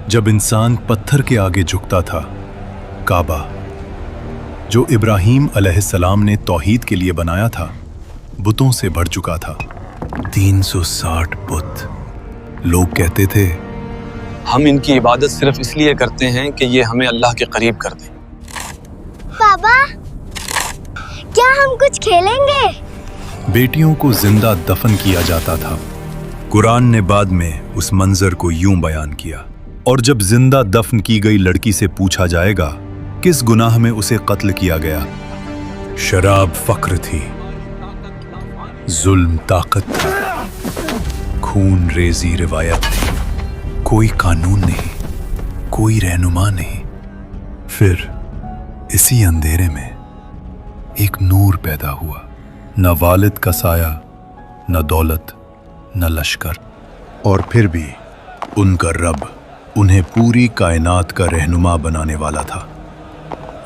जब इंसान पत्थर के आगे झुकता था, काबा जो इब्राहीम अलैहिस्सलाम ने तौहीद के लिए बनाया था, बुतों से भर चुका था। 360 बुत। लोग कहते थे, हम इनकी इबादत सिर्फ इसलिए करते हैं कि ये हमें अल्लाह के करीब कर दें। पापा, क्या हम कुछ खेलेंगे? बेटियों को जिंदा दफन किया जाता था। कुरान ने बाद में उस मंजर को यूं बयान किया, और जब जिंदा दफन की गई लड़की से पूछा जाएगा किस गुनाह में उसे कत्ल किया गया, शराब फक्र थी, जुल्म ताकत था, खून रेजी रिवायत थी। कोई कानून नहीं, कोई रहनुमा नहीं। फिर इसी अंधेरे में एक नूर पैदा हुआ। न वालिद का साया, न दौलत, न लश्कर, और फिर भी उनका रब उन्हें पूरी कायनात का रहनुमा बनाने वाला था।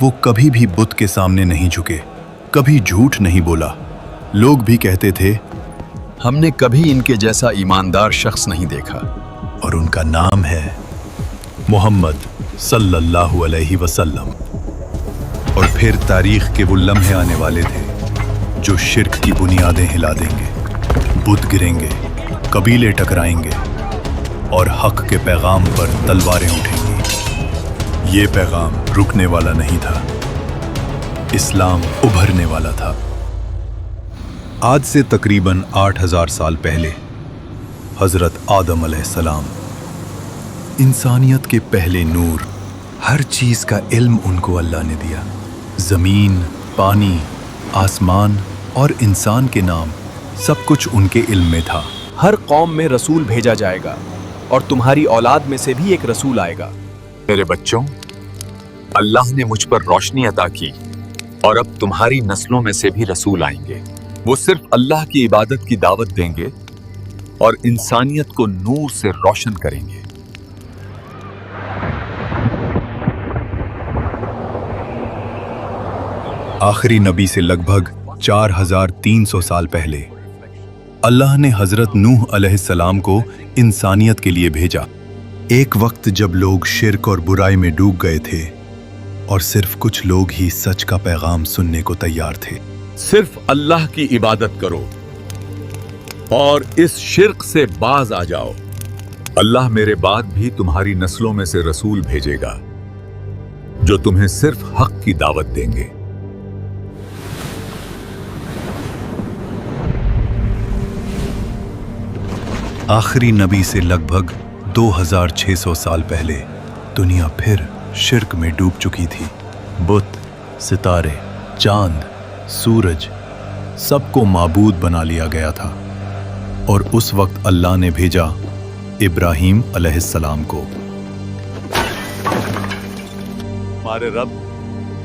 वो कभी भी बुत के सामने नहीं झुके, कभी झूठ नहीं बोला। लोग भी कहते थे, हमने कभी इनके जैसा ईमानदार शख्स नहीं देखा। और उनका नाम है मोहम्मद सल्लल्लाहु अलैहि वसल्लम। और फिर तारीख के वो लम्हे आने वाले थे जो शिर्क की बुनियादें हिला देंगे। बुत गिरेंगे, कबीले टकराएंगे, और हक के पैगाम पर तलवारें उठेंगी। ये पैगाम रुकने वाला नहीं था, इस्लाम उभरने वाला था। आज से तकरीबन 8000 साल पहले हजरत आदम अलैहिस्सलाम, इंसानियत के पहले नूर, हर चीज का इल्म उनको अल्लाह ने दिया। जमीन, पानी, आसमान और इंसान के नाम, सब कुछ उनके इल्म में था। हर कौम में रसूल भेजा जाएगा और तुम्हारी औलाद में से भी एक रसूल आएगा। मेरे बच्चों, अल्लाह ने मुझ पर रोशनी अता की और अब तुम्हारी नस्लों में से भी रसूल आएंगे। वो सिर्फ अल्लाह की इबादत की दावत देंगे और इंसानियत को नूर से रोशन करेंगे। आखिरी नबी से लगभग 4300 साल पहले अल्लाह ने हजरत नूह अलैहिस्सलाम को इंसानियत के लिए भेजा। एक वक्त जब लोग शिर्क और बुराई में डूब गए थे और सिर्फ कुछ लोग ही सच का पैगाम सुनने को तैयार थे। सिर्फ अल्लाह की इबादत करो और इस शिर्क से बाज आ जाओ। अल्लाह मेरे बाद भी तुम्हारी नस्लों में से रसूल भेजेगा जो तुम्हें सिर्फ हक की दावत देंगे। आखिरी नबी से लगभग 2600 साल पहले दुनिया फिर शिर्क में डूब चुकी थी। बुत, सितारे, चांद, सूरज, सबको माबूद बना लिया गया था। और उस वक्त अल्लाह ने भेजा इब्राहीम अलैहिस्सलाम को। हमारे रब,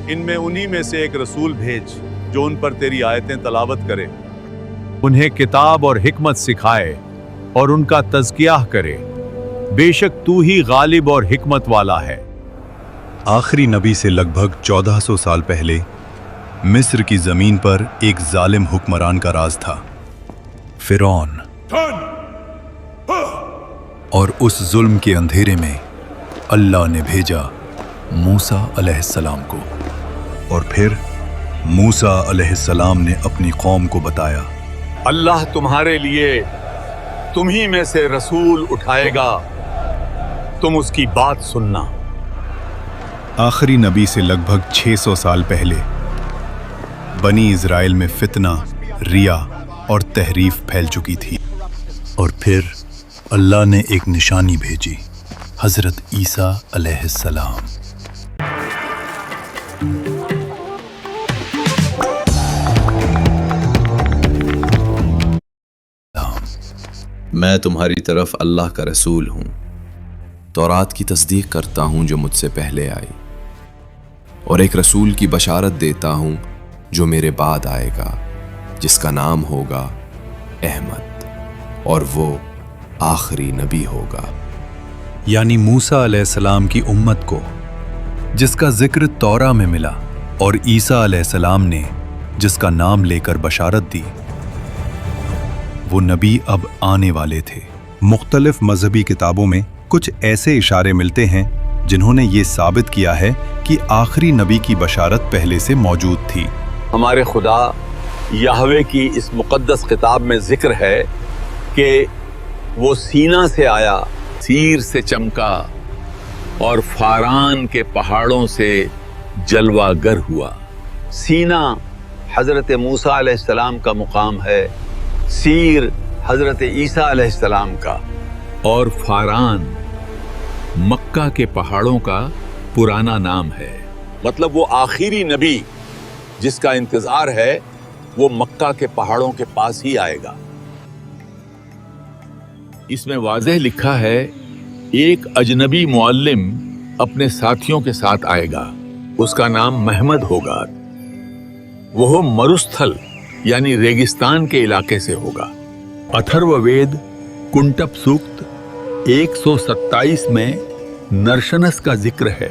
इनमें उन्हीं में से एक रसूल भेज जो उन पर तेरी आयतें तलावत करे, उन्हें किताब और हिकमत सिखाए और उनका तज़किया करे। बेशक तू ही गालिब और हिकमत वाला है। आखिरी नबी से लगभग 1400 साल पहले मिस्र की जमीन पर एक जालिम हुक्मरान का राज था, फिरौन। और उस जुल्म के अंधेरे में अल्लाह ने भेजा मूसा अलैहिस्सलाम को। और फिर मूसा अलैहिस्सलाम ने अपनी कौम को बताया, अल्लाह तुम्हारे लिए तुम्ही में से रसूल उठाएगा, तुम उसकी बात सुनना। आखिरी नबी से लगभग 600 साल पहले बनी इज़राइल में फितना, रिया और तहरीफ फैल चुकी थी। और फिर अल्लाह ने एक निशानी भेजी, हजरत ईसा अलैहिस्सलाम। मैं तुम्हारी तरफ अल्लाह का रसूल हूँ, तौरात की तस्दीक करता हूँ जो मुझसे पहले आई, और एक रसूल की बशारत देता हूँ जो मेरे बाद आएगा, जिसका नाम होगा अहमद, और वो आखिरी नबी होगा। यानी मूसा अलैहिस्सलाम की उम्मत को, जिसका जिक्र तौरा में मिला, और ईसा अलैहिस्सलाम ने जिसका नाम लेकर बशारत दी, वो नबी अब आने वाले थे। मुख्तलिफ मजहबी किताबों में कुछ ऐसे इशारे मिलते हैं जिन्होंने ये साबित किया है कि आखिरी नबी की बशारत पहले से मौजूद थी। हमारे खुदा याहवे की इस मुक़द्दस किताब में जिक्र है कि वो सीना से आया, सीर से चमका और फारान के पहाड़ों से जलवागर हुआ। सीना हज़रत मूसा अलैहिस्सलाम का मुकाम है, सीर हज़रत ईसा अलैहिस्सलाम का, और फारान मक्का के पहाड़ों का पुराना नाम है। मतलब वो आखिरी नबी जिसका इंतजार है वो मक्का के पहाड़ों के पास ही आएगा। इसमें वाज़ेह लिखा है एक अजनबी मुअल्लिम अपने साथियों के साथ आएगा, उसका नाम महमद होगा। वो मरुस्थल यानी रेगिस्तान के इलाके से होगा। अथर्ववेद कुंटप सूक्त 127 में नरशनस का जिक्र है।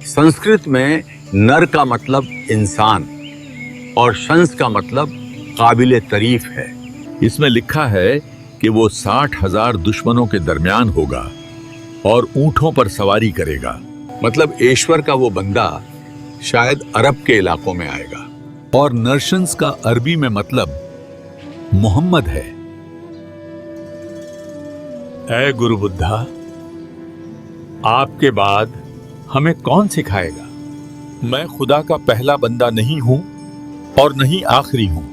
संस्कृत में नर का मतलब इंसान और शंस का मतलब काबिल तारीफ है। इसमें लिखा है कि वो 60,000 दुश्मनों के दरमियान होगा और ऊंटों पर सवारी करेगा। मतलब ईश्वर का वो बंदा शायद अरब के इलाकों में आएगा। और नरशंस का अरबी में मतलब मोहम्मद है। ऐ गुरु बुद्धा, आपके बाद हमें कौन सिखाएगा? मैं खुदा का पहला बंदा नहीं हूं और नहीं आखिरी हूं।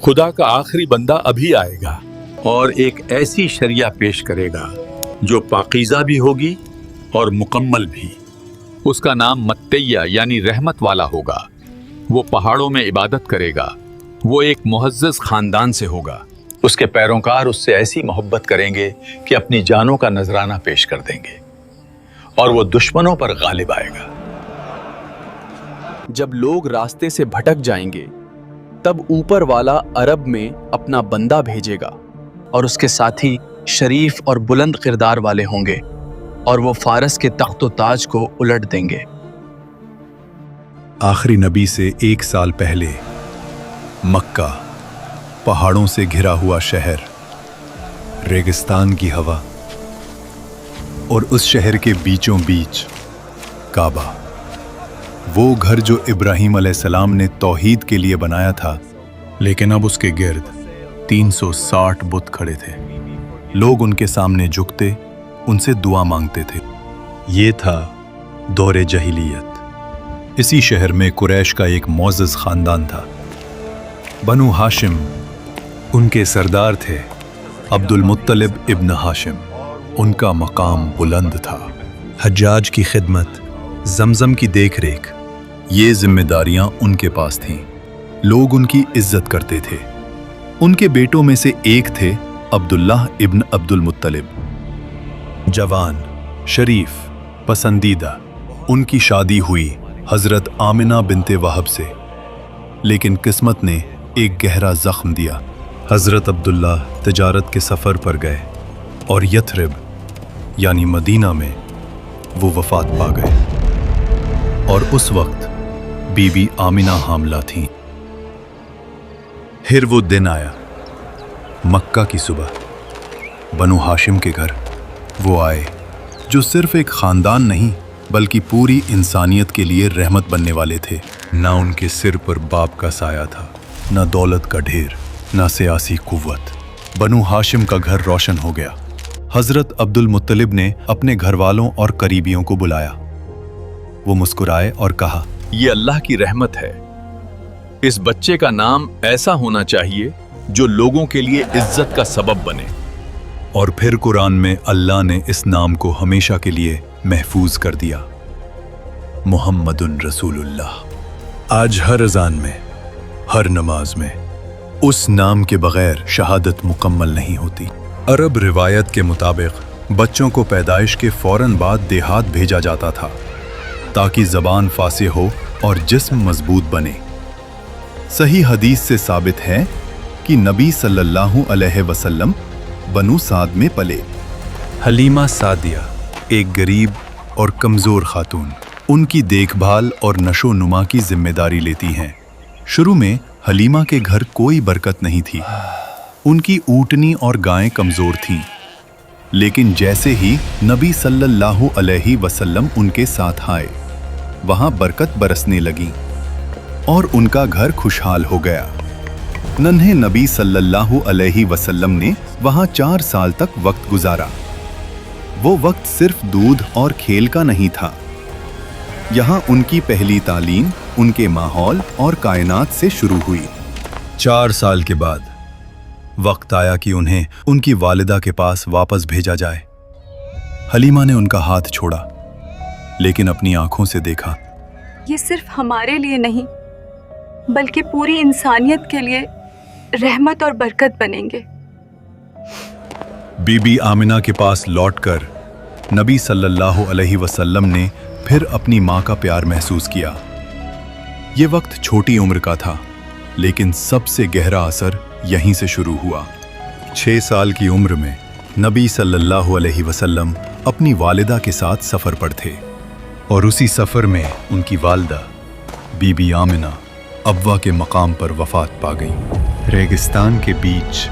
खुदा का आखिरी बंदा अभी आएगा और एक ऐसी शरिया पेश करेगा जो पाकीज़ा भी होगी और मुकम्मल भी। उसका नाम मत्तैया यानी रहमत वाला होगा। वो पहाड़ों में इबादत करेगा। वो एक मुअज़्ज़ज़ खानदान से होगा। उसके पैरोकार उससे ऐसी मोहब्बत करेंगे कि अपनी जानों का नजराना पेश कर देंगे और वो दुश्मनों पर गालिब आएगा। जब लोग रास्ते से भटक जाएंगे तब ऊपर वाला अरब में अपना बंदा भेजेगा और उसके साथी शरीफ और बुलंद किरदार वाले होंगे और वो फारस के तख्त व ताज को उलट देंगे। आखिरी नबी से 1 साल पहले मक्का, पहाड़ों से घिरा हुआ शहर, रेगिस्तान की हवा और उस शहर के बीचों बीच काबा, वो घर जो इब्राहीम अलैहिस्सलाम ने तौहीद के लिए बनाया था, लेकिन अब उसके गिर्द 360 बुत खड़े थे। लोग उनके सामने झुकते, उनसे दुआ मांगते थे। ये था दौरे जहीलियत। इसी शहर में कुरैश का एक मुअज़्ज़ज़ खानदान था। बनु हाशिम उनके सरदार थे। अब्दुल मुत्तलिब इब्न हाशिम, उनका मकाम बुलंद था। हज्जाज की खिदमत, जमजम की देखरेख, ये जिम्मेदारियां उनके पास थीं। लोग उनकी इज्जत करते थे। उनके बेटों में से एक थे अब्दुल्लाह इब्न अब्दुल मुत्तलिब, जवान, शरीफ, पसंदीदा। उनकी शादी हुई हजरत आमिना बिनते वहब से, लेकिन किस्मत ने एक गहरा जख्म दिया। हजरत अब्दुल्ला तिजारत के सफ़र पर गए और यथरिब यानी मदीना में वो वफ़ात पा गए और उस वक्त बीबी आमिना हामला थीं। फिर वो दिन आया, मक्का की सुबह। बनु हाशिम के घर वो आए जो सिर्फ एक ख़ानदान नहीं बल्कि पूरी इंसानियत के लिए रहमत बनने वाले थे। ना उनके सिर पर बाप का साया था, ना दौलत का ढेर, ना सियासी कुव्वत। बनु हाशिम का घर रोशन हो गया। हजरत अब्दुल मुत्तलिब ने अपने घर वालों और करीबियों को बुलाया। वो मुस्कुराए और कहा, ये अल्लाह की रहमत है। इस बच्चे का नाम ऐसा होना चाहिए जो लोगों के लिए इज्जत का सबब बने। और फिर कुरान में अल्लाह ने इस नाम को हमेशा के लिए महफूज कर दिया, मुहम्मदुन रसूलुल्लाह। आज हर अज़ान में, हर नमाज में उस नाम के बगैर शहादत मुकम्मल नहीं होती। अरब रिवायत के मुताबिक बच्चों को पैदाइश के फौरन बाद देहात भेजा जाता था ताकि ज़बान फासे हो और जिस्म मजबूत बने। सही हदीस से साबित है कि नबी सल्लल्लाहु अलैहि वसल्लम बनु साद में पले। हलीमा सादिया एक गरीब और कमज़ोर खातून उनकी देखभाल और नशो नुमा की जिम्मेदारी लेती हैं। शुरू में हलीमा के घर कोई बरकत नहीं थी। उनकी ऊँटनी और गायें कमज़ोर थीं। लेकिन जैसे ही नबी सल्लल्लाहु अलैहि वसल्लम उनके साथ आए, वहां बरकत बरसने लगी और उनका घर खुशहाल हो गया। नन्हे नबी सल्लल्लाहु अलैहि वसल्लम ने वहां 4 साल तक वक्त गुजारा। वो वक्त सिर्फ दूध और खेल का नहीं था। यहाँ उनकी पहली तालीम उनके माहौल और कायनात से शुरू हुई। 4 साल के बाद वक्त आया कि उन्हें उनकी वालिदा के पास वापस भेजा जाए। हलीमा ने उनका हाथ छोड़ा, लेकिन अपनी आंखों से देखा। ये सिर्फ हमारे लिए नहीं, बल्कि पूरी इंसानियत के लिए रहमत और बरकत बनेंगे। बीबी आमिना के पास लौटकर नबी सल्लल्लाहु अलैहि वसल्लम ने फिर अपनी माँ का प्यार महसूस किया। ये वक्त छोटी उम्र का था, लेकिन सबसे गहरा असर यहीं से शुरू हुआ। 6 साल की उम्र में नबी सल्लल्लाहु अलैहि वसल्लम अपनी वालिदा के साथ सफ़र पर थे, और उसी सफ़र में उनकी वालिदा बीबी आमिना अब्वा के मकाम पर वफ़ात पा गई। रेगिस्तान के बीच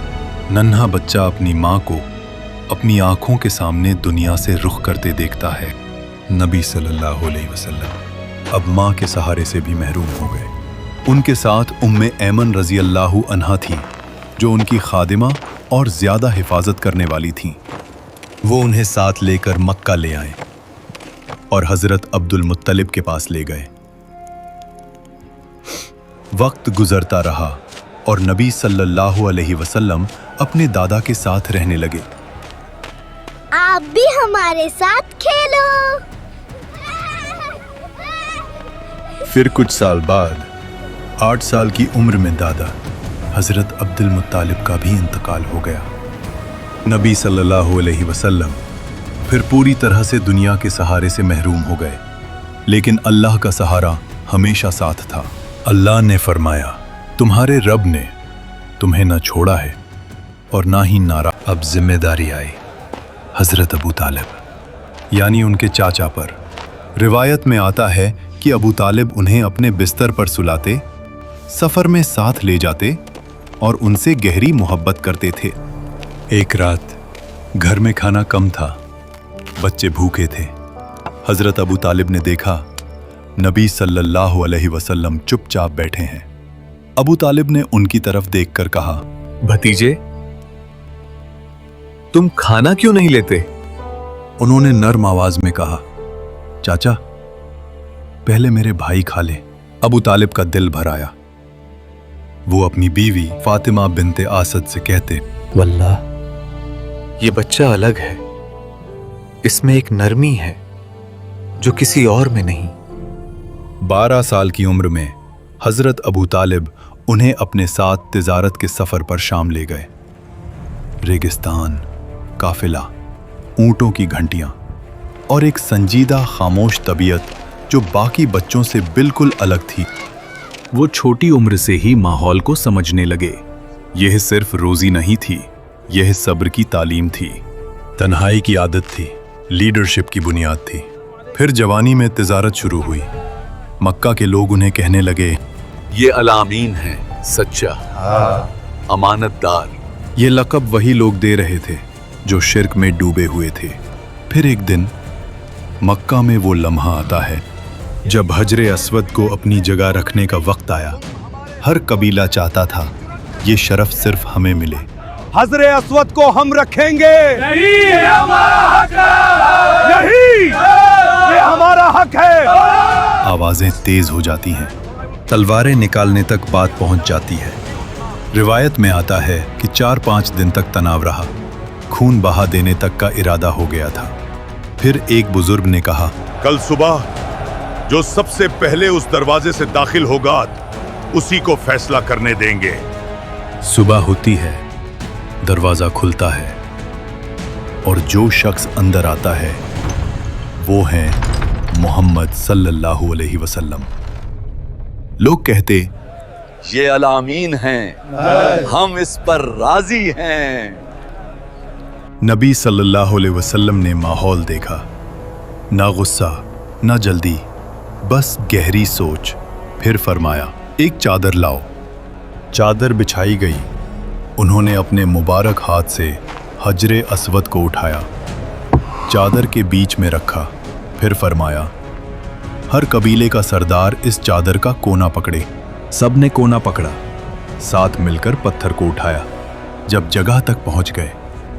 नन्हा बच्चा अपनी माँ को अपनी आंखों के सामने दुनिया से रुख करते देखता है। नबी सल्लल्लाहु अलैहि वसल्लम अब माँ के सहारे से भी महरूम हो गए। उनके साथ उम्मे ऐमन रज़ी अल्लाहु अन्हा थी, जो उनकी खादिमा और ज़्यादा हिफाजत करने वाली थीं। वो उन्हें साथ लेकर मक्का ले आए और हज़रत अब्दुल मुत्तलिब के पास ले गए। वक्त गुजरता रहा और नबी सल्लल्लाहु अलैहि वसल्लम अपने दादा के साथ रहने लगे। आप भी हमारे साथ खेलो। फिर कुछ साल बाद 8 साल की उम्र में दादा हज़रत अब्दुल मुत्तालिब का भी इंतकाल हो गया। नबी सल्लल्लाहु अलैहि वसल्लम फिर पूरी तरह से दुनिया के सहारे से महरूम हो गए, लेकिन अल्लाह का सहारा हमेशा साथ था। अल्लाह ने फरमाया, तुम्हारे रब ने तुम्हें न छोड़ा है और ना ही नारा। अब जिम्मेदारी आई हज़रत अबू तालिब यानी उनके चाचा पर। रिवायत में आता है कि अबू तालिब उन्हें अपने बिस्तर पर सुलाते, सफ़र में साथ ले जाते और उनसे गहरी मोहब्बत करते थे। एक रात घर में खाना कम था, बच्चे भूखे थे। हज़रत अबू तालिब ने देखा नबी सल्लल्लाहु अलैहि वसल्लम चुपचाप बैठे हैं। अबू तालिब ने उनकी तरफ देखकर कहा, भतीजे, तुम खाना क्यों नहीं लेते? उन्होंने नर्म आवाज में कहा, चाचा पहले मेरे भाई खा ले। अबू तालिब का दिल भर आया। वो अपनी बीवी फातिमा बिनते आसद से कहते, वल्लाह ये बच्चा अलग है, इसमें एक नरमी है जो किसी और में नहीं। 12 साल की उम्र में हजरत अबू तालिब उन्हें अपने साथ तिजारत के सफर पर शाम ले गए। रेगिस्तान, काफिला, ऊंटों की घंटियां और एक संजीदा खामोश तबीयत जो बाकी बच्चों से बिल्कुल अलग थी। वो छोटी उम्र से ही माहौल को समझने लगे। यह सिर्फ रोजी नहीं थी, यह सब्र की तालीम थी। तन्हाई की आदत थी, लीडरशिप की बुनियाद थी। फिर जवानी में तिजारत शुरू हुई। मक्का के लोग उन्हें कहने लगे, ये अलामीन है, सच्चा, अमानतदार। ये लक़ब वही लोग दे रहे थे जो शिर्क में डूबे हुए थे। फिर एक दिन मक्का में वो लम्हा आता है जब हजरे अस्वद को अपनी जगह रखने का वक्त आया। हर कबीला चाहता था ये शरफ सिर्फ हमें मिले। हजरे अस्वद को हम रखेंगे, नहीं ये हमारा हक है, नहीं ये हमारा हक है। आवाजें तेज हो जाती हैं, तलवारें निकालने तक बात पहुंच जाती है। रिवायत में आता है कि 4-5 दिन तक तनाव रहा, खून बहा देने तक का इरादा हो गया था। फिर एक बुजुर्ग ने कहा, कल सुबह जो सबसे पहले उस दरवाजे से दाखिल होगा उसी को फैसला करने देंगे। सुबह होती है, दरवाजा खुलता है और जो शख्स अंदर आता है वो है मोहम्मद सल्लल्लाहु अलैहि वसल्लम। लोग कहते, ये अलामीन हैं, हम इस पर राजी हैं। नबी सल्लल्लाहु अलैहि वसल्लम ने माहौल देखा, ना गुस्सा ना जल्दी, बस गहरी सोच। फिर फरमाया, एक चादर लाओ। चादर बिछाई गई। उन्होंने अपने मुबारक हाथ से हजरे अस्वद को उठाया, चादर के बीच में रखा, फिर फरमाया, हर कबीले का सरदार इस चादर का कोना पकड़े। सबने कोना पकड़ा, साथ मिलकर पत्थर को उठाया। जब जगह तक पहुंच गए,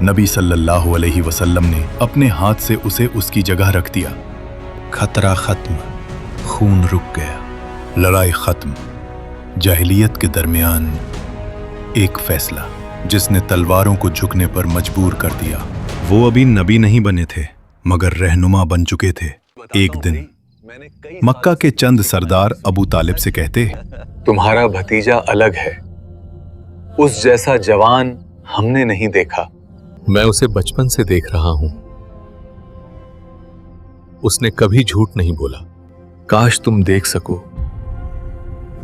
नबी सल्लल्लाहु अलैहि वसल्लम ने अपने हाथ से उसे उसकी जगह रख दिया। खतरा खत्म, खून रुक गया, लड़ाई खत्म। जाहिलियत के दरमियान एक फैसला जिसने तलवारों को झुकने पर मजबूर कर दिया। वो अभी नबी नहीं बने थे, मगर रहनुमा बन चुके थे। एक दिन मक्का के चंद सरदार अबू तालिब से कहते, तुम्हारा भतीजा अलग है, उस जैसा जवान हमने नहीं देखा। मैं उसे बचपन से देख रहा हूं, उसने कभी झूठ नहीं बोला। काश तुम देख सको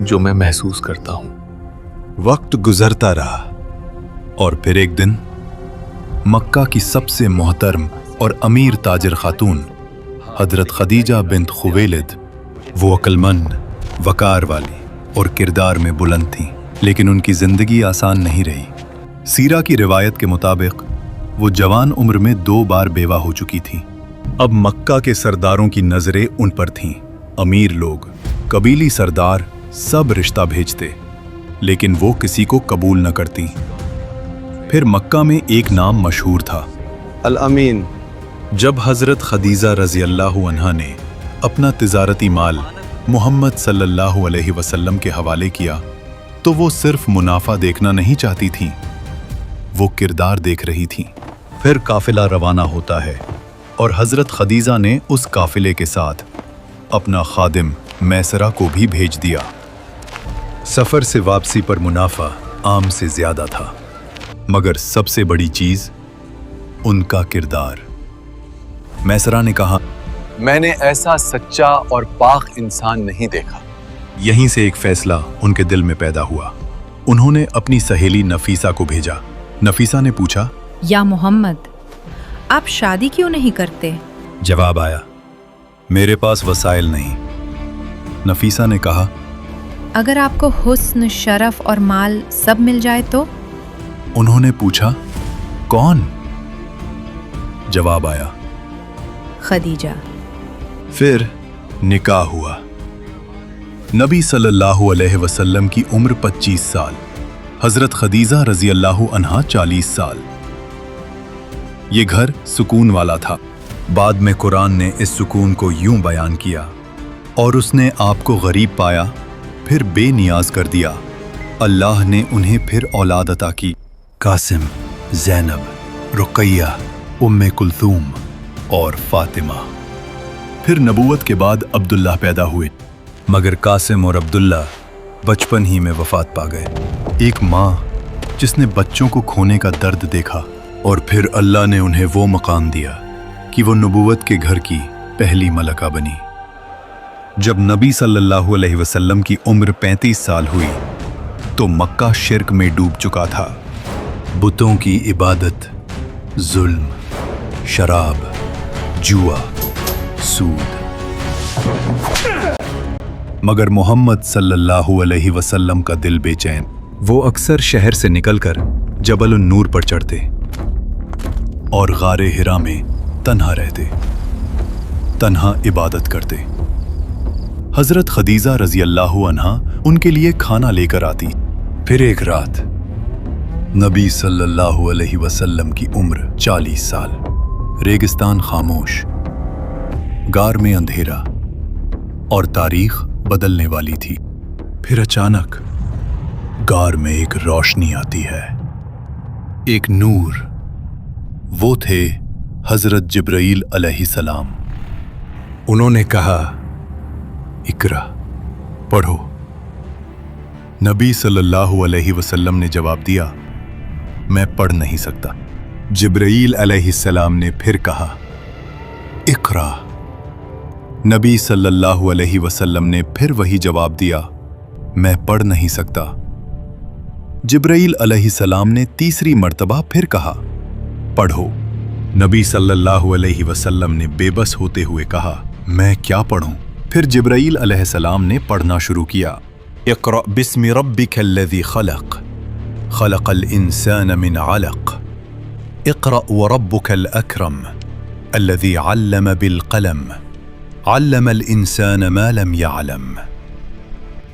जो मैं महसूस करता हूं। वक्त गुजरता रहा और फिर एक दिन मक्का की सबसे मोहतरम और अमीर ताजिर खातून हजरत खदीजा बिन्त खुवैलिद, वो अक्लमंद, वकार वाली और किरदार में बुलंद थीं, लेकिन उनकी जिंदगी आसान नहीं रही। सीरा की रिवायत के मुताबिक वो जवान उम्र में 2 बार बेवा हो चुकी थीं। अब मक्का के सरदारों की नजरें उन पर थीं। अमीर लोग, कबीली सरदार सब रिश्ता भेजते, लेकिन वो किसी को कबूल न करती। फिर मक्का में एक नाम मशहूर था, अल अमीन। जब हजरत खदीजा रजी अल्लाहु अन्हा ने अपना तिजारती माल मोहम्मद सल्लल्लाहु अलैहि वसल्लम के हवाले किया, तो वो सिर्फ मुनाफा देखना नहीं चाहती थीं, वो किरदार देख रही थीं। फिर काफिला रवाना होता है और हजरत खदीजा ने उस काफिले के साथ अपना खादिम मैसरा को भी भेज दिया। सफर से वापसी पर मुनाफा आम से ज्यादा था, मगर सबसे बड़ी चीज उनका किरदार। मैसरा ने कहा, मैंने ऐसा सच्चा और पाक इंसान नहीं देखा। यहीं से एक फैसला उनके दिल में पैदा हुआ। उन्होंने अपनी सहेली नफीसा को भेजा। नफीसा ने पूछा, या मोहम्मद, आप शादी क्यों नहीं करते? जवाब आया, मेरे पास वसाइल नहीं। नफीसा ने कहा, अगर आपको हुस्न, शरफ और माल सब मिल जाए तो? उन्होंने पूछा, कौन? जवाब आया, खदीजा। फिर निकाह हुआ। नबी सल्लल्लाहु अलैहि वसल्लम की उम्र 25 साल, हजरत खदीजा रजी अल्लाहु अन्हा 40 साल। ये घर सुकून वाला था। बाद में कुरान ने इस सुकून को यूं बयान किया, और उसने आपको गरीब पाया, फिर बेनियाज कर दिया। अल्लाह ने उन्हें फिर औलाद अता की। कासिम, ज़ैनब, रुक़ैया, उम्मे कुलथूम और फातिमा। फिर नबूवत के बाद अब्दुल्लाह पैदा हुए, मगर कासिम और अब्दुल्ला बचपन ही में वफात पा गए। एक माँ जिसने बच्चों को खोने का दर्द देखा, और फिर अल्लाह ने उन्हें वो मकाम दिया कि वो नबूवत के घर की पहली मलका बनी। जब नबी सल्लल्लाहु अलैहि वसल्लम की उम्र 35 साल हुई, तो मक्का शिर्क में डूब चुका था। बुतों की इबादत, जुल्म, शराब, जुआ, सूद। मगर मोहम्मद सल्लल्लाहु अलैहि वसल्लम का दिल बेचैन। वो अक्सर शहर से निकलकर जबल नूर पर चढ़ते और गारे हिरा में तन्हा रहते, तन्हा इबादत करते। हजरत खदीजा रजी अल्लाहु अन्हा उनके लिए खाना लेकर आती। फिर एक रात नबी सल्लल्लाहु अलैहि वसल्लम की उम्र 40 साल, रेगिस्तान खामोश, गार में अंधेरा और तारीख बदलने वाली थी। फिर अचानक गार में एक रोशनी आती है, एक नूर। वो थे हजरत जिब्राईल अलैहिस्सलाम। उन्होंने कहा, इकरा, पढ़ो। नबी सल्लल्लाहु अलैहि वसल्लम ने जवाब दिया, मैं पढ़ नहीं सकता। जिब्राईल अलैहिस्सलाम ने फिर कहा, इकरा। नबी सल्लल्लाहु अलैहि वसल्लम ने फिर वही जवाब दिया, मैं पढ़ नहीं सकता। जिब्राईल अलैहिस्सलाम ने तीसरी मर्तबा फिर कहा, पढ़ो। नबी सल्लल्लाहु अलैहि वसल्लम ने बेबस होते हुए कहा, मैं क्या पढ़ूं? फिर जिब्राईल अलैहिस्सलाम ने पढ़ना शुरू किया, इक़रा बिस्मि रब्बिकल्लज़ी खलक़, खलक़ल इंसान मिन अलक़, اقرأ وربك الأكرم الذي علم بالقلم علم الإنسان ما لم يعلم.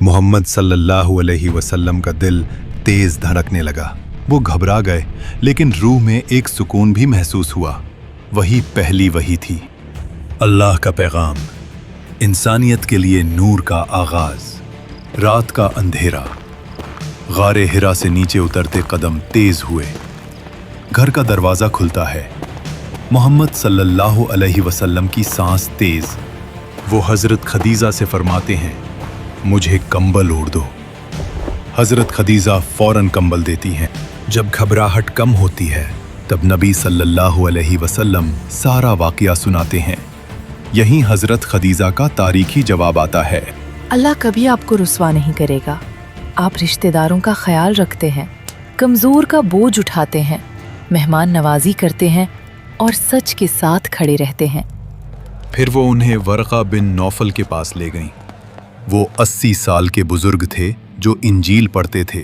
मोहम्मद सल्लल्लाहु अलैहि वसल्लम का दिल तेज धड़कने लगा. वो घबरा गए, लेकिन रूह में एक सुकून भी महसूस हुआ. वही पहली वही थी. अल्लाह का पैगाम, इंसानियत के लिए नूर का आगाज. रात का अंधेरा. गारे हिरा से नीचे उतरते कदम तेज हुए. घर का दरवाजा खुलता है. मोहम्मद सल्लल्लाहु अलैहि वसल्लम की सांस तेज. वो हजरत खदीजा से फरमाते हैं, मुझे कंबल ओढ़ दो. हजरत खदीजा फौरन कंबल देती हैं. जब घबराहट कम होती है तब नबी सल्लल्लाहु अलैहि वसल्लम सारा वाकया सुनाते हैं. यहीं हजरत खदीजा का तारीखी जवाब आता है. अल्लाह कभी आपको रुस्वा नहीं करेगा. आप रिश्तेदारों का ख्याल रखते हैं, कमजोर का बोझ उठाते हैं, मेहमान नवाजी करते हैं और सच के साथ खड़े रहते हैं. फिर वो उन्हें वरका बिन नौफल के पास ले गईं. वो 80 साल के बुजुर्ग थे जो इंजील पढ़ते थे,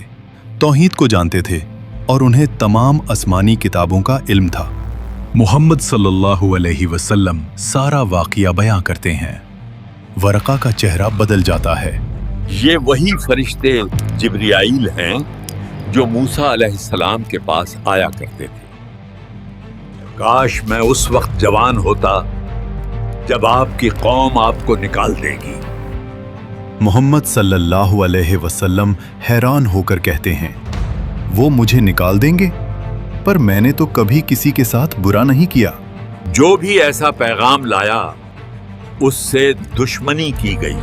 तौहीद को जानते थे और उन्हें तमाम आसमानी किताबों का इल्म था. मोहम्मद सल्लल्लाहु अलैहि वसल्लम सारा वाकया बयां करते हैं. वरका का चेहरा बदल जाता है. ये वही फरिश्ते जिब्राईल हैं जो मूसा अलैहिस्सलाम के पास आया करते थे. काश मैं उस वक्त जवान होता जब आपकी कौम आपको निकाल देगी. मोहम्मद सल्लल्लाहु अलैहि वसल्लम हैरान होकर कहते हैं, वो मुझे निकाल देंगे? पर मैंने तो कभी किसी के साथ बुरा नहीं किया. जो भी ऐसा पैगाम लाया उससे दुश्मनी की गई.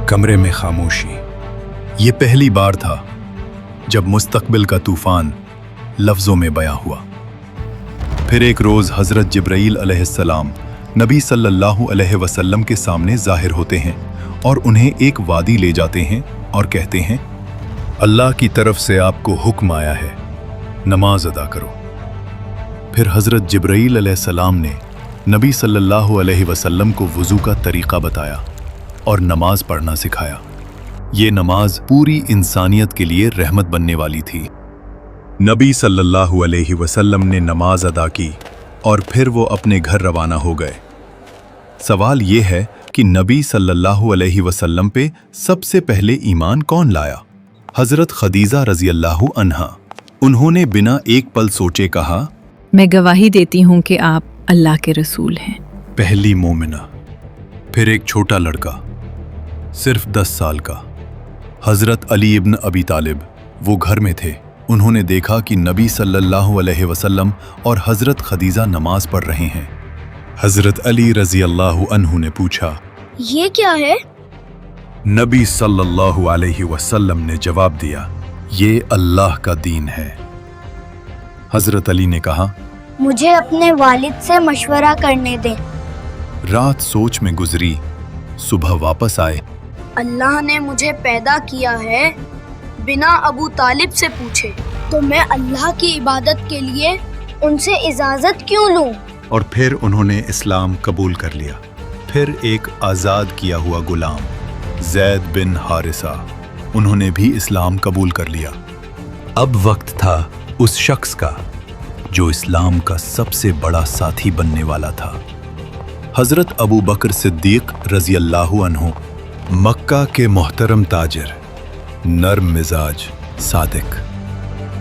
कमरे में खामोशी. ये पहली बार था जब मुस्तकबिल का तूफान लफ्जों में बयां हुआ. फिर एक रोज हजरत जिब्राईल अलैहिस्सलाम नबी सल्लल्लाहु अलैहि वसल्लम के सामने जाहिर होते हैं और उन्हें एक वादी ले जाते हैं और कहते हैं, अल्लाह की तरफ से आपको हुक्म आया है, नमाज अदा करो. फिर हजरत जिब्राईल अलैहिस्सलाम ने नबी सल्लल्लाहु अलैहि वसल्लम को वुजू का तरीका बताया और नमाज पढ़ना सिखाया. ये नमाज पूरी इंसानियत के लिए रहमत बनने वाली थी. नबी सल्लल्लाहु अलैहि वसल्लम ने नमाज अदा की और फिर वो अपने घर रवाना हो गए. सवाल ये है कि नबी सल्लल्लाहु अलैहि वसल्लम पे सबसे पहले ईमान कौन लाया? हजरत खदीजा रजी अल्लाहु अन्हा. उन्होंने बिना एक पल सोचे कहा, मैं गवाही देती हूँ कि आप अल्लाह के रसूल हैं. पहली मोमिना. फिर एक छोटा लड़का सिर्फ 10 साल का, हजरत अली इब्न अबी तालिब. वो घर में थे. उन्होंने देखा कि नबी सल्लल्लाहु अलैहि वसल्लम और हजरत खदीजा नमाज पढ़ रहे हैं. हजरत अली रजी अल्लाहु अन्हु ने पूछा, ये क्या है? नबी सल्लल्लाहु अलैहि वसल्लम ने जवाब दिया, ये अल्लाह का दीन है. हजरत अली ने कहा, मुझे अपने वालिद से मशवरा करने दें. रात सोच में गुजरी. सुबह वापस आए. अल्लाह ने मुझे पैदा किया है बिना अबू तालिब से पूछे, तो मैं अल्लाह की इबादत के लिए उनसे इजाजत क्यों लूं? और फिर उन्होंने इस्लाम कबूल कर लिया. फिर एक आज़ाद किया हुआ गुलाम ज़ैद बिन हारिसा, उन्होंने भी इस्लाम कबूल कर लिया. अब वक्त था उस शख्स का जो इस्लाम का सबसे बड़ा साथी बनने वाला था. हजरत अबू बकर सिद्दीक रजी अल्लाहु अन्हु, मक्का के मोहतरम ताजिर, नर्म मिजाज, सादिक.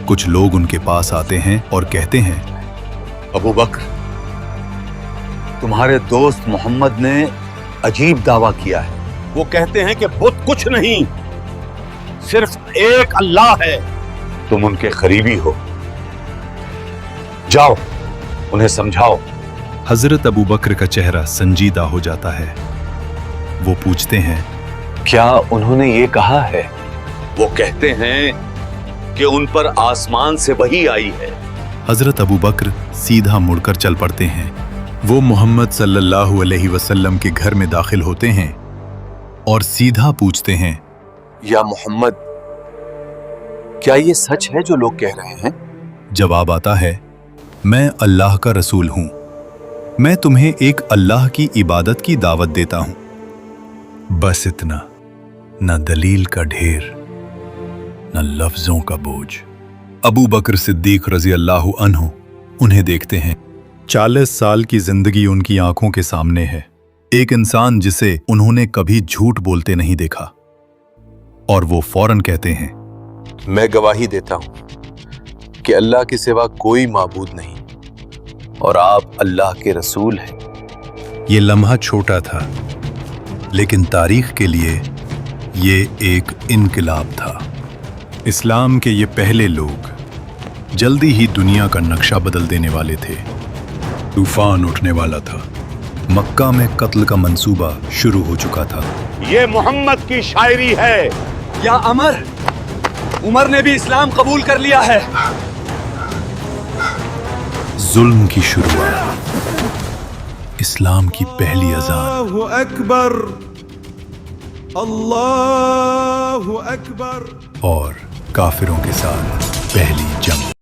कुछ लोग उनके पास आते हैं और कहते हैं, अबू बकर, तुम्हारे दोस्त मोहम्मद ने अजीब दावा किया है. वो कहते हैं कि बुत कुछ नहीं, सिर्फ एक अल्लाह है. तुम उनके करीबी हो, जाओ उन्हें समझाओ. हजरत अबू बकर का चेहरा संजीदा हो जाता है. वो पूछते हैं, क्या उन्होंने ये कहा है? वो कहते हैं कि उन पर आसमान से वही आई है. हजरत अबू बकर सीधा मुड़कर चल पड़ते हैं. वो मोहम्मद सल्लल्लाहु अलैहि वसल्लम के घर में दाखिल होते हैं और सीधा पूछते हैं, या मोहम्मद, क्या ये सच है जो लोग कह रहे हैं? जवाब आता है, मैं अल्लाह का रसूल हूं. मैं तुम्हें एक अल्लाह की इबादत की दावत देता हूं. बस इतना. न दलील का ढेर, न लफ्जों का बोझ. अबू बकर सिद्दीक रजी अल्लाहु अन्हु उन्हें देखते हैं। 40 साल की जिंदगी उनकी आंखों के सामने है। एक इंसान जिसे उन्होंने कभी झूठ बोलते नहीं देखा, और वो फौरन कहते हैं, मैं गवाही देता हूं कि अल्लाह के सिवा कोई माबूद नहीं और आप अल्लाह के रसूल हैं। ये लम्हा छोटा था, लेकिन तारीख के लिए ये एक इनकलाब था। इस्लाम के ये पहले लोग जल्दी ही दुनिया का नक्शा बदल देने वाले थे। तूफान उठने वाला था। मक्का में कत्ल का मंसूबा शुरू हो चुका था। ये मोहम्मद की शायरी है। या उमर ने भी इस्लाम कबूल कर लिया है। जुल्म की शुरुआत, इस्लाम की पहली अजान। अल्लाहु अकबर, अल्लाहु अकबर। और काफिरों के साथ पहली जंग।